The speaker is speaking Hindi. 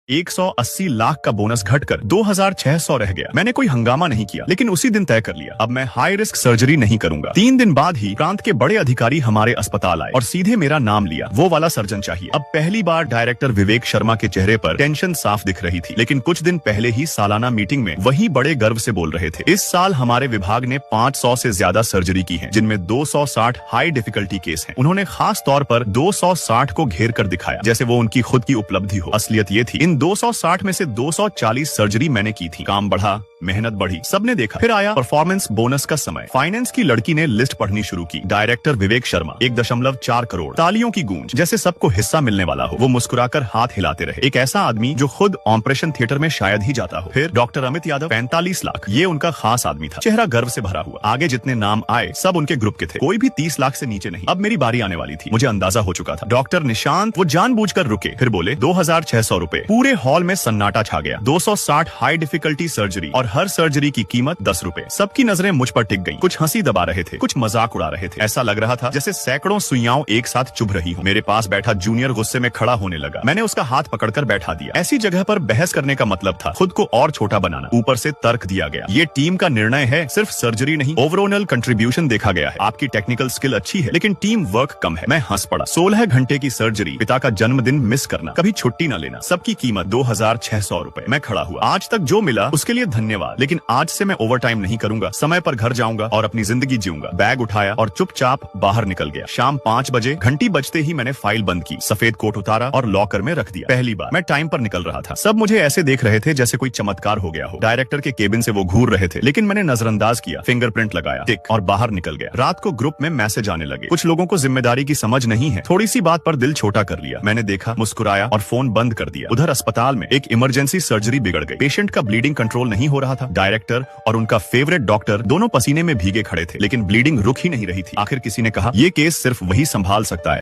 180 लाख का बोनस घटकर 2600 रह गया। मैंने कोई हंगामा नहीं किया, लेकिन उसी दिन तय कर लिया अब मैं हाई रिस्क सर्जरी नहीं करूंगा। 3 दिन बाद ही प्रांत के बड़े अधिकारी हमारे अस्पताल आए और सीधे मेरा नाम लिया, वो वाला सर्जन चाहिए। अब पहली बार डायरेक्टर विवेक शर्मा के चेहरे पर टेंशन साफ दिख रही थी, लेकिन कुछ दिन पहले ही सालाना मीटिंग में वही बड़े गर्व से बोल रहे थे। इस साल हमारे विभाग ने 500 से ज्यादा सर्जरी की है, जिनमें 260 हाई डिफिकल्टी केस हैं। उन्होंने खास तौर पर 260 को घेर कर दिखाया, जैसे वो उनकी खुद की उपलब्धि हो। असलियत ये थी, इन 260 में से 240 सर्जरी मैंने की थी। काम बढ़ा, मेहनत बढ़ी, सबने देखा। फिर आया परफॉर्मेंस बोनस का समय। फाइनेंस की लड़की ने लिस्ट पढ़नी शुरू की। डायरेक्टर विवेक शर्मा 1.4 करोड़। तालियों की गूंज, जैसे सबको हिस्सा मिलने वाला हो। वो मुस्कुराकर हाथ हिलाते रहे। एक ऐसा आदमी जो खुद ऑपरेशन थिएटर में शायद ही जाता हो। फिर डॉक्टर अमित यादव 45 लाख। ये उनका खास आदमी था, चेहरा गर्व से भरा हुआ। आगे जितने नाम आए सब उनके ग्रुप के थे, कोई भी 30 लाख से नीचे नहीं। अब मेरी बारी आने वाली थी, मुझे अंदाजा हो चुका था। डॉक्टर निशांत वो जानबूझकर रुके, फिर बोले 2600 रुपए। पूरे हॉल में सन्नाटा छा गया। 260 हाई डिफिकल्टी सर्जरी और हर सर्जरी की कीमत 10 रुपए। सबकी नजरें मुझ पर टिक गईं। कुछ हंसी दबा रहे थे, कुछ मजाक उड़ा रहे थे। ऐसा लग रहा था जैसे सैकड़ों सुइयां एक साथ चुभ रही हो। मेरे पास बैठा जूनियर गुस्से में खड़ा होने लगा। मैंने उसका हाथ पकड़कर बैठा दिया। ऐसी जगह पर बहस करने का मतलब था खुद को और छोटा बनाना। ऊपर से तर्क दिया गया, ये टीम का निर्णय है, सिर्फ सर्जरी नहीं, ओवरऑल कंट्रीब्यूशन देखा गया है। आपकी टेक्निकल स्किल अच्छी है, लेकिन टीम वर्क कम है। मैं हंस पड़ा। 16 घंटे की सर्जरी, पिता का जन्मदिन मिस करना, कभी छुट्टी न लेना, सबकी कीमत 2600 रुपए। मैं खड़ा हुआ। आज तक जो मिला उसके लिए धन्यवाद, लेकिन आज से मैं ओवर टाइम नहीं करूंगा। समय पर घर जाऊंगा और अपनी जिंदगी जीऊंगा। बैग उठाया और चुपचाप बाहर निकल गया। शाम 5 बजे घंटी बजते ही मैंने फाइल बंद की, सफेद कोट उतारा और लॉकर में रख दिया। पहली बार मैं टाइम पर निकल रहा था। सब मुझे ऐसे देख रहे थे जैसे कोई चमत्कार हो गया हो। डायरेक्टर के केबिन से वो घूर रहे थे, लेकिन मैंने नजरअंदाज किया। फिंगरप्रिंट लगाया, टिक, और बाहर निकल गया। रात को ग्रुप में मैसेज आने लगे। कुछ लोगों को जिम्मेदारी की समझ नहीं है। थोड़ी सी बात पर दिल छोटा कर लिया। मैंने देखा, मुस्कुराया और फोन बंद कर दिया। उधर अस्पताल में एक इमरजेंसी सर्जरी बिगड़ गई। पेशेंट का ब्लीडिंग कंट्रोल नहीं हो रहा था। डायरेक्टर और उनका फेवरेट डॉक्टर दोनों पसीने में भीगे खड़े थे, लेकिन ब्लीडिंग रुक ही नहीं रही थी। आखिर किसी ने कहा, ये केस सिर्फ वही संभाल सकता है